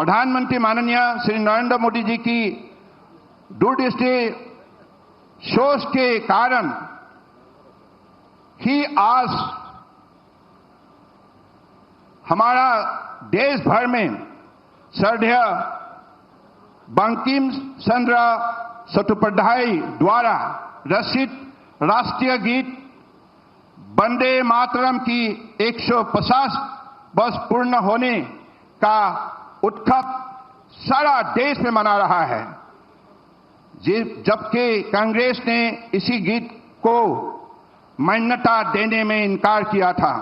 प्रधानमंत्री माननीय श्री नरेंद्र मोदी जी की दूरदृष्टि सोच के कारण ही आज हमारा देश भर में श्रद्धेय बंकिम चंद्र चट्टोपाध्याय द्वारा रचित राष्ट्रीय गीत वंदे मातरम की 150 वर्ष पूर्ण होने का उत्सव सारा देश में मना रहा है, जबकि कांग्रेस ने इसी गीत को मान्यता देने में इनकार किया था।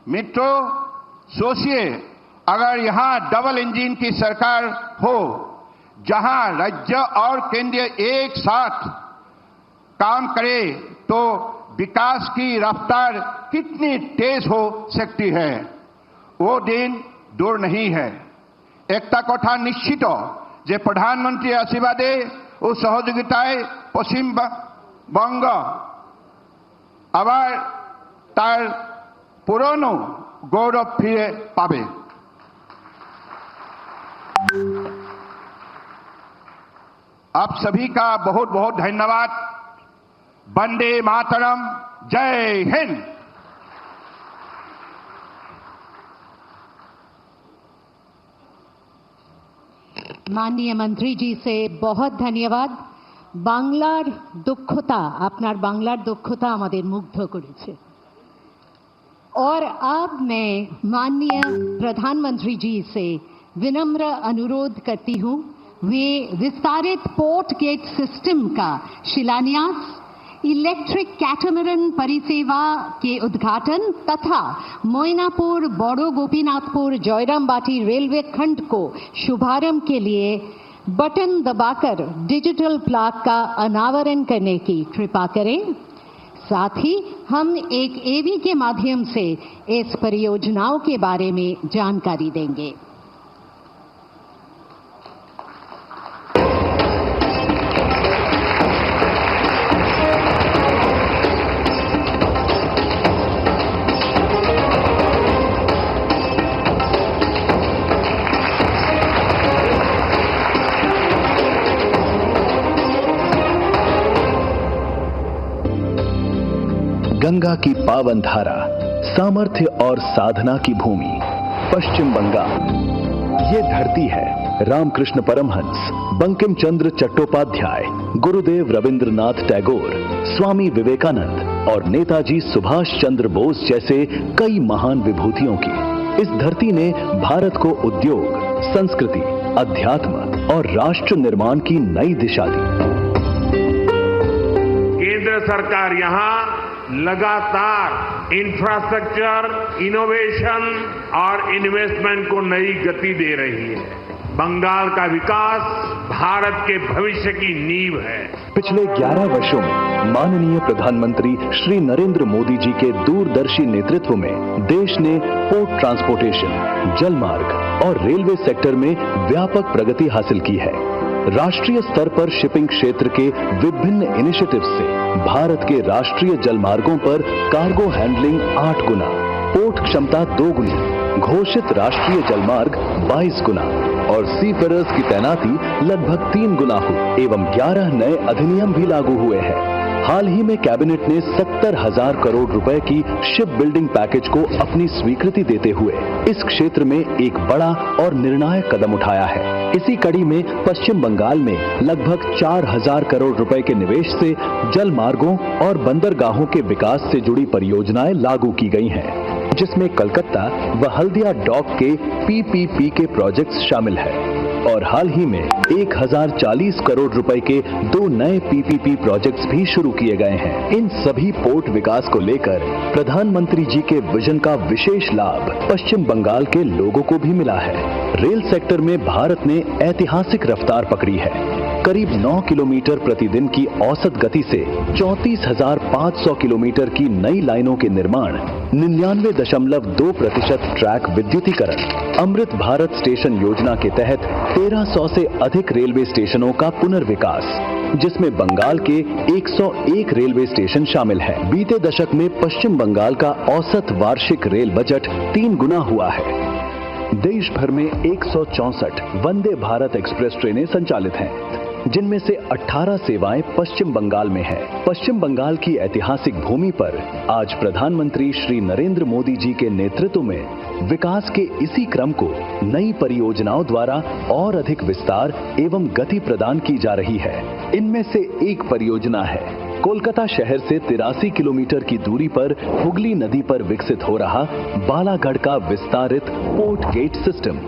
मित्रों, सोचिए, अगर यहां डबल इंजन की सरकार हो, जहां राज्य और केंद्र एक साथ काम करे, तो विकास की रफ्तार कितनी तेज हो सकती है, वो दिन दूर नहीं है। एकता कथा निश्चित जे प्रधानमंत्री आशीर्वादे और सहयोगिताय पश्चिम बंग आबार तार पुरानो गौरव फिरे पाबे। आप सभी का बहुत बहुत धन्यवाद। वंदे मातरम। जय हिंद। माननीय मंत्री जी से बहुत धन्यवाद। बांग्लार दक्षता, आपनार बांग्लार दक्षता हमारे मुग्ध करेছে। और अब मैं माननीय प्रधानमंत्री जी से विनम्र अनुरोध करती हूं, वे विस्तारित पोर्ट गेट सिस्टम का शिलान्यास, इलेक्ट्रिक कैटामरन परिसेवा के उद्घाटन तथा मोइनापुर बड़ो गोपीनाथपुर जयरामबाटी रेलवे खंड को शुभारंभ के लिए बटन दबाकर डिजिटल प्लाक का अनावरण करने की कृपा करें। साथ ही हम एक एवी के माध्यम से इस परियोजनाओं के बारे में जानकारी देंगे। गंगा की पावन धारा, सामर्थ्य और साधना की भूमि पश्चिम बंगाल। ये धरती है रामकृष्ण परमहंस, बंकिम चंद्र चट्टोपाध्याय, गुरुदेव रविंद्रनाथ टैगोर, स्वामी विवेकानंद और नेताजी सुभाष चंद्र बोस जैसे कई महान विभूतियों की। इस धरती ने भारत को उद्योग, संस्कृति, अध्यात्म और राष्ट्र निर्माण की नई दिशा दी। केंद्र सरकार यहां लगातार इंफ्रास्ट्रक्चर, इनोवेशन और इन्वेस्टमेंट को नई गति दे रही है। बंगाल का विकास भारत के भविष्य की नींव है। पिछले 11 वर्षों में माननीय प्रधानमंत्री श्री नरेंद्र मोदी जी के दूरदर्शी नेतृत्व में देश ने पोर्ट ट्रांसपोर्टेशन, जलमार्ग और रेलवे सेक्टर में व्यापक प्रगति हासिल की है। राष्ट्रीय स्तर पर शिपिंग क्षेत्र के विभिन्न इनिशिएटिव्स से भारत के राष्ट्रीय जलमार्गों पर कार्गो हैंडलिंग 8 गुना, पोर्ट क्षमता 2 गुनी, घोषित राष्ट्रीय जलमार्ग 22 गुना और सीफेरर्स की तैनाती लगभग 3 गुना हुई एवं 11 नए अधिनियम भी लागू हुए हैं। हाल ही में कैबिनेट ने 70,000 करोड़ रुपए की शिप बिल्डिंग पैकेज को अपनी स्वीकृति देते हुए इस क्षेत्र में एक बड़ा और निर्णायक कदम उठाया है। इसी कड़ी में पश्चिम बंगाल में लगभग 4,000 करोड़ रुपए के निवेश से जल मार्गों और बंदरगाहों के विकास से जुड़ी परियोजनाएं लागू की गई हैं, जिसमें कलकत्ता व हल्दिया डॉक के पीपीपी के प्रोजेक्ट्स शामिल हैं। और हाल ही में 1,040 करोड़ रुपए के 2 नए पीपीपी प्रोजेक्ट्स भी शुरू किए गए हैं। इन सभी पोर्ट विकास को लेकर प्रधानमंत्री जी के विजन का विशेष लाभ पश्चिम बंगाल के लोगों को भी मिला है। रेल सेक्टर में भारत ने ऐतिहासिक रफ्तार पकड़ी है। करीब 9 किलोमीटर प्रतिदिन की औसत गति से 34,500 किलोमीटर की नई लाइनों के निर्माण, 99.2% ट्रैक विद्युतीकरण, अमृत भारत स्टेशन योजना के तहत 1300 से अधिक रेलवे स्टेशनों का पुनर्विकास, जिसमें बंगाल के 101 रेलवे स्टेशन शामिल हैं। बीते दशक में पश्चिम बंगाल का औसत वार्षिक रेल बजट 3 गुना हुआ है। देश भर में 164 वंदे भारत एक्सप्रेस ट्रेनें संचालित हैं, जिनमें से 18 सेवाएं पश्चिम बंगाल में हैं। पश्चिम बंगाल की ऐतिहासिक भूमि पर आज प्रधानमंत्री श्री नरेंद्र मोदी जी के नेतृत्व में विकास के इसी क्रम को नई परियोजनाओं द्वारा और अधिक विस्तार एवं गति प्रदान की जा रही है। इनमें से एक परियोजना है कोलकाता शहर से 83 किलोमीटर की दूरी पर हुगली नदी पर विकसित हो रहा बालागढ़ का विस्तारित पोर्ट गेट सिस्टम,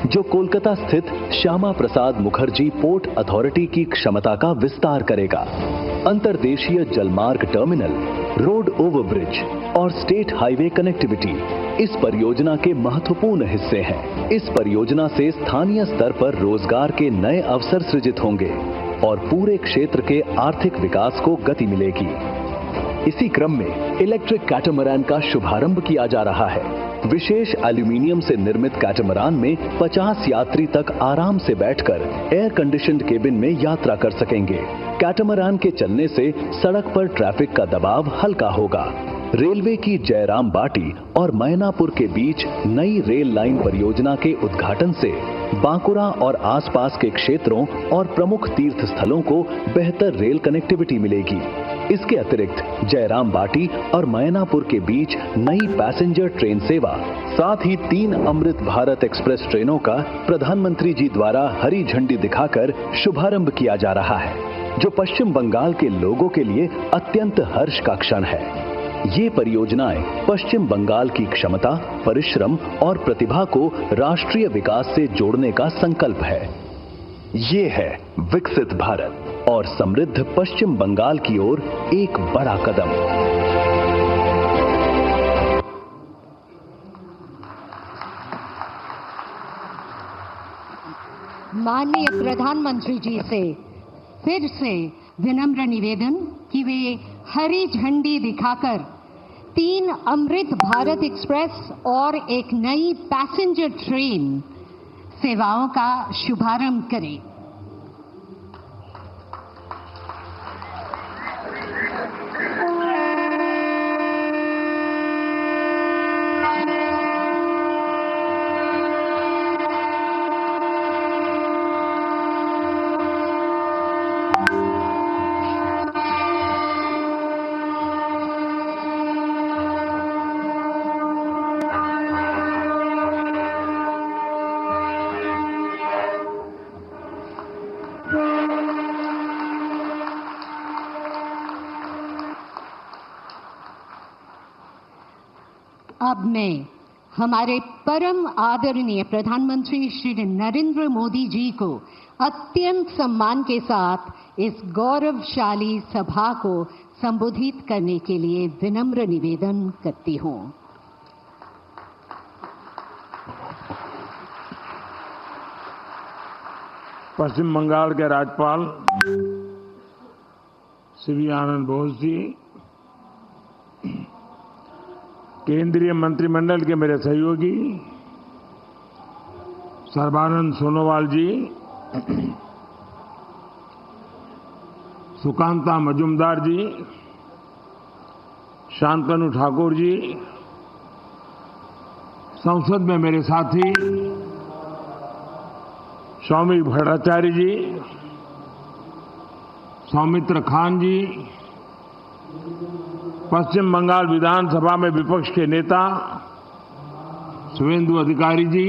जो कोलकाता स्थित श्यामा प्रसाद मुखर्जी पोर्ट अथॉरिटी की क्षमता का विस्तार करेगा। अंतर्देशीय जलमार्ग टर्मिनल, रोड ओवरब्रिज और स्टेट हाईवे कनेक्टिविटी इस परियोजना के महत्वपूर्ण हिस्से हैं। इस परियोजना से स्थानीय स्तर पर रोजगार के नए अवसर सृजित होंगे और पूरे क्षेत्र के आर्थिक विकास को गति मिलेगी। इसी क्रम में इलेक्ट्रिक कैटामरान का शुभारंभ किया जा रहा है। विशेष एल्यूमीनियम से निर्मित कैटामरान में 50 यात्री तक आराम से बैठकर एयर कंडीशन्ड केबिन में यात्रा कर सकेंगे। कैटामरान के चलने से सड़क पर ट्रैफिक का दबाव हल्का होगा। रेलवे की जयराम बाटी और मैनापुर के बीच नई रेल लाइन परियोजना के उद्घाटन से बांकुरा और आसपास के क्षेत्रों और प्रमुख तीर्थ स्थलों को बेहतर रेल कनेक्टिविटी मिलेगी। इसके अतिरिक्त जयराम बाटी और मैनापुर के बीच नई पैसेंजर ट्रेन सेवा, साथ ही 3 अमृत भारत एक्सप्रेस ट्रेनों का प्रधानमंत्री जी द्वारा हरी झंडी दिखाकर शुभारंभ किया जा रहा है, जो पश्चिम बंगाल के लोगों के लिए अत्यंत हर्ष का क्षण है। ये परियोजनाएं पश्चिम बंगाल की क्षमता, परिश्रम और प्रतिभा को राष्ट्रीय विकास से जोड़ने का संकल्प है। ये है विकसित भारत और समृद्ध पश्चिम बंगाल की ओर एक बड़ा कदम। माननीय प्रधानमंत्री जी से फिर से विनम्र निवेदन कि वे हरी झंडी दिखाकर 3 अमृत भारत एक्सप्रेस और एक नई पैसेंजर ट्रेन सेवाओं का शुभारंभ करें। अब मैं हमारे परम आदरणीय प्रधानमंत्री श्री नरेंद्र मोदी जी को अत्यंत सम्मान के साथ इस गौरवशाली सभा को संबोधित करने के लिए विनम्र निवेदन करती हूं। पश्चिम बंगाल के राज्यपाल श्री आनंद बोस जी, केंद्रीय मंत्रिमंडल के मेरे सहयोगी सर्बानंद सोनोवाल जी, सुकांता मजुमदार जी, शांतनु ठाकुर जी, संसद में मेरे साथी सौमिक भट्टाचार्य जी, सौमित्र खान जी, पश्चिम बंगाल विधानसभा में विपक्ष के नेता शुभेंदु अधिकारी जी,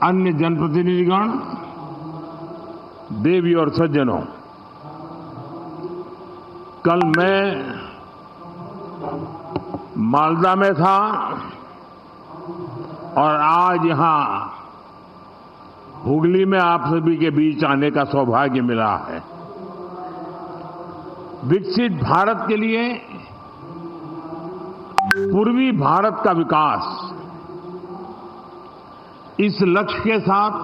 अन्य जनप्रतिनिधिगण, देवी और सज्जनों, कल मैं मालदा में था और आज यहां हुगली में आप सभी के बीच आने का सौभाग्य मिला है। विकसित भारत के लिए पूर्वी भारत का विकास, इस लक्ष्य के साथ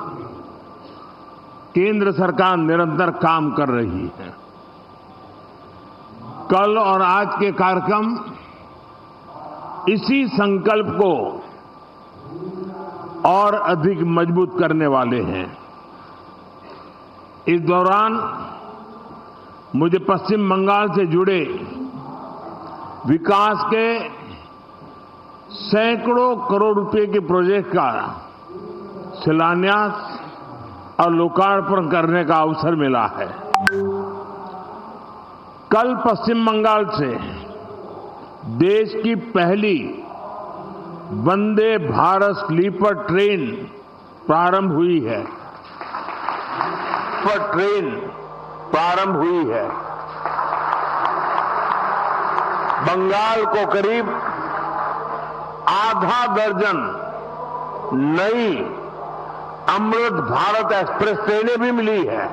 केंद्र सरकार निरंतर काम कर रही है। कल और आज के कार्यक्रम इसी संकल्प को और अधिक मजबूत करने वाले हैं। इस दौरान मुझे पश्चिम बंगाल से जुड़े विकास के सैकड़ों करोड़ रुपए के प्रोजेक्ट का शिलान्यास और लोकार्पण करने का अवसर मिला है। कल पश्चिम बंगाल से देश की पहली वंदे भारत स्लीपर ट्रेन प्रारंभ हुई है। बंगाल को करीब आधा दर्जन नई अमृत भारत एक्सप्रेस ट्रेनें भी मिली है।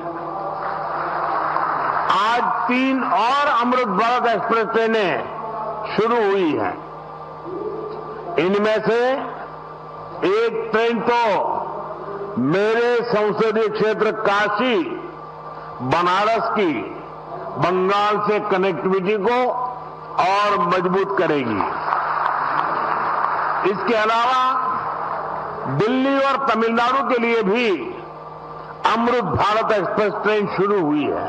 आज 3 और अमृत भारत एक्सप्रेस ट्रेनें शुरू हुई हैं। इनमें से एक ट्रेन तो मेरे संसदीय क्षेत्र काशी बनारस की बंगाल से कनेक्टिविटी को और मजबूत करेगी। इसके अलावा दिल्ली और तमिलनाडु के लिए भी अमृत भारत एक्सप्रेस ट्रेन शुरू हुई है।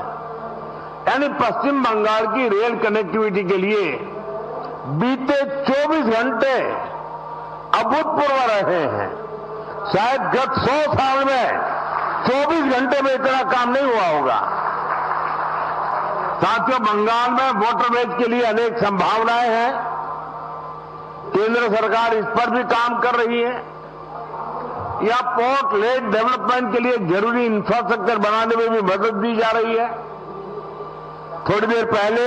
यानी पश्चिम बंगाल की रेल कनेक्टिविटी के लिए बीते 24 घंटे अभूतपूर्व रहे हैं। शायद गत 100 साल में 24 घंटे में इतना काम नहीं हुआ होगा। साथियों, बंगाल में वाटरवेज के लिए अनेक संभावनाएं हैं। केंद्र सरकार इस पर भी काम कर रही है। या पोर्ट लेड डेवलपमेंट के लिए जरूरी इंफ्रास्ट्रक्चर बनाने में भी मदद दी जा रही है। थोड़ी देर पहले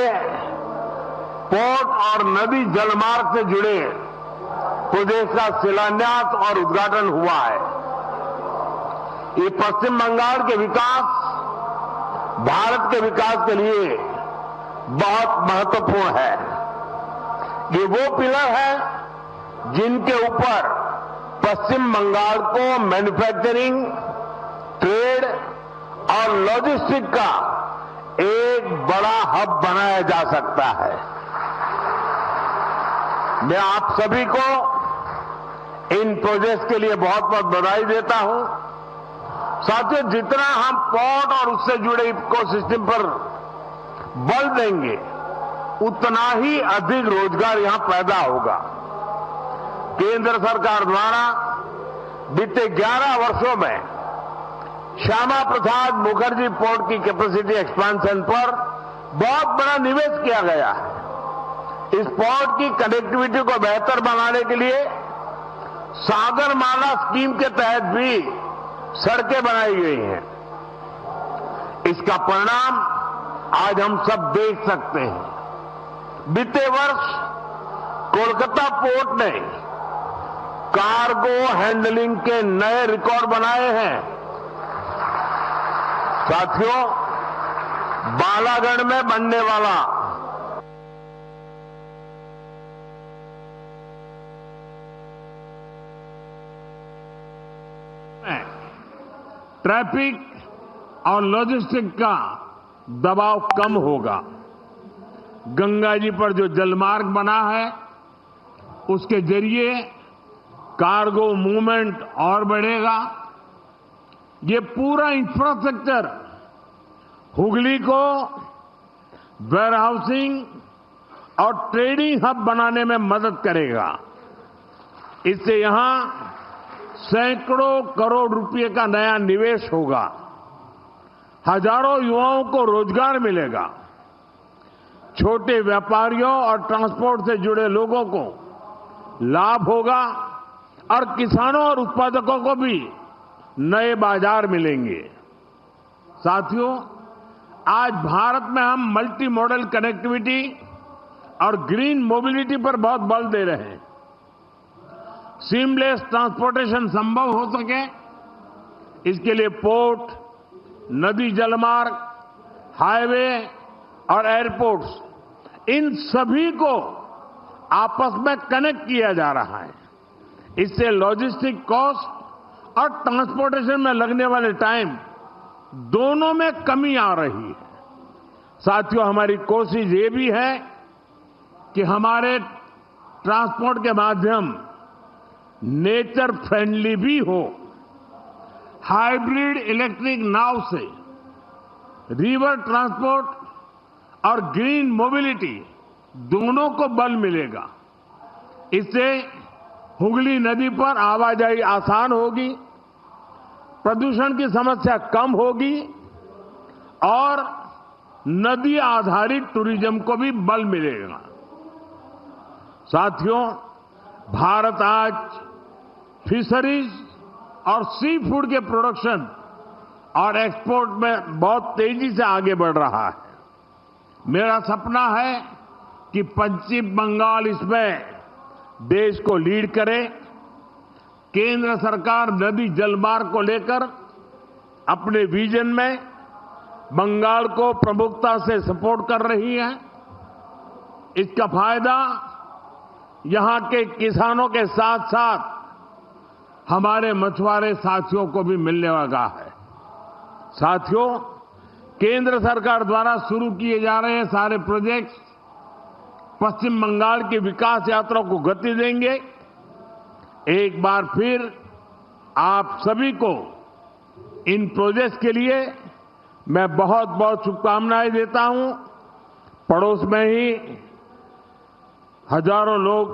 पोर्ट और नदी जलमार्ग से जुड़े प्रोजेक्ट का शिलान्यास और उद्घाटन हुआ है। ये पश्चिम बंगाल के विकास, भारत के विकास के लिए बहुत महत्वपूर्ण है। ये वो पिलर है जिनके ऊपर पश्चिम बंगाल को मैन्युफैक्चरिंग, ट्रेड और लॉजिस्टिक का एक बड़ा हब बनाया जा सकता है। मैं आप सभी को इन प्रोजेक्ट्स के लिए बहुत बहुत बधाई देता हूं। साथियों, जितना हम पोर्ट और उससे जुड़े इकोसिस्टम पर बल देंगे, उतना ही अधिक रोजगार यहां पैदा होगा। केंद्र सरकार द्वारा बीते 11 वर्षों में श्यामा प्रसाद मुखर्जी पोर्ट की कैपेसिटी एक्सपेंशन पर बहुत बड़ा निवेश किया गया है। इस पोर्ट की कनेक्टिविटी को बेहतर बनाने के लिए सागरमाला स्कीम के तहत भी सड़कें बनाई गई हैं। इसका परिणाम आज हम सब देख सकते हैं। बीते वर्ष कोलकाता पोर्ट ने कार्गो हैंडलिंग के नए रिकॉर्ड बनाए हैं। साथियों, बालागढ़ में बनने वाला ट्रैफिक और लॉजिस्टिक का दबाव कम होगा। गंगा जी पर जो जलमार्ग बना है, उसके जरिए कार्गो मूवमेंट और बढ़ेगा। ये पूरा इंफ्रास्ट्रक्चर हुगली को वेयरहाउसिंग और ट्रेडिंग हब बनाने में मदद करेगा। इससे यहां सैकड़ों करोड़ रुपए का नया निवेश होगा। हजारों युवाओं को रोजगार मिलेगा। छोटे व्यापारियों और ट्रांसपोर्ट से जुड़े लोगों को लाभ होगा और किसानों और उत्पादकों को भी नए बाजार मिलेंगे। साथियों, आज भारत में हम मल्टी मॉडल कनेक्टिविटी और ग्रीन मोबिलिटी पर बहुत बल दे रहे हैं। सीमलेस ट्रांसपोर्टेशन संभव हो सके, इसके लिए पोर्ट, नदी जलमार्ग, हाईवे और एयरपोर्ट्स, इन सभी को आपस में कनेक्ट किया जा रहा है। इससे लॉजिस्टिक कॉस्ट और ट्रांसपोर्टेशन में लगने वाले टाइम दोनों में कमी आ रही है। साथियों, हमारी कोशिश ये भी है कि हमारे ट्रांसपोर्ट के माध्यम नेचर फ्रेंडली भी हो। हाइब्रिड इलेक्ट्रिक नाव से रिवर ट्रांसपोर्ट और ग्रीन मोबिलिटी दोनों को बल मिलेगा। इससे हुगली नदी पर आवाजाही आसान होगी, प्रदूषण की समस्या कम होगी और नदी आधारित टूरिज्म को भी बल मिलेगा। साथियों, भारत आज फिशरीज और सी फूड के प्रोडक्शन और एक्सपोर्ट में बहुत तेजी से आगे बढ़ रहा है। मेरा सपना है कि पश्चिम बंगाल इसमें देश को लीड करे। केंद्र सरकार नदी जलमार्ग को लेकर अपने विजन में बंगाल को प्रमुखता से सपोर्ट कर रही है। इसका फायदा यहां के किसानों के साथ साथ हमारे मछुआरे साथियों को भी मिलने वाला है। साथियों, केंद्र सरकार द्वारा शुरू किए जा रहे सारे प्रोजेक्ट्स पश्चिम बंगाल की विकास यात्रा को गति देंगे। एक बार फिर आप सभी को इन प्रोजेक्ट्स के लिए मैं बहुत बहुत शुभकामनाएं देता हूं। पड़ोस में ही हजारों लोग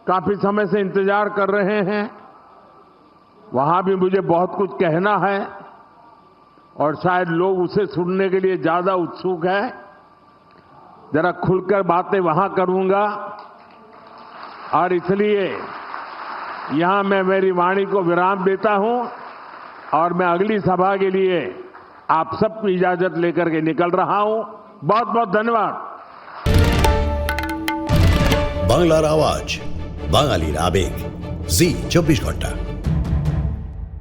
काफी समय से इंतजार कर रहे हैं। वहां भी मुझे बहुत कुछ कहना है और शायद लोग उसे सुनने के लिए ज्यादा उत्सुक है। जरा खुलकर बातें वहां करूंगा और इसलिए यहां मैं मेरी वाणी को विराम देता हूं और मैं अगली सभा के लिए आप सबकी इजाजत लेकर के निकल रहा हूं। बहुत बहुत धन्यवाद। বাংলার আওয়াজ, বাঙালির আবেগ, জি 24 ঘন্টা।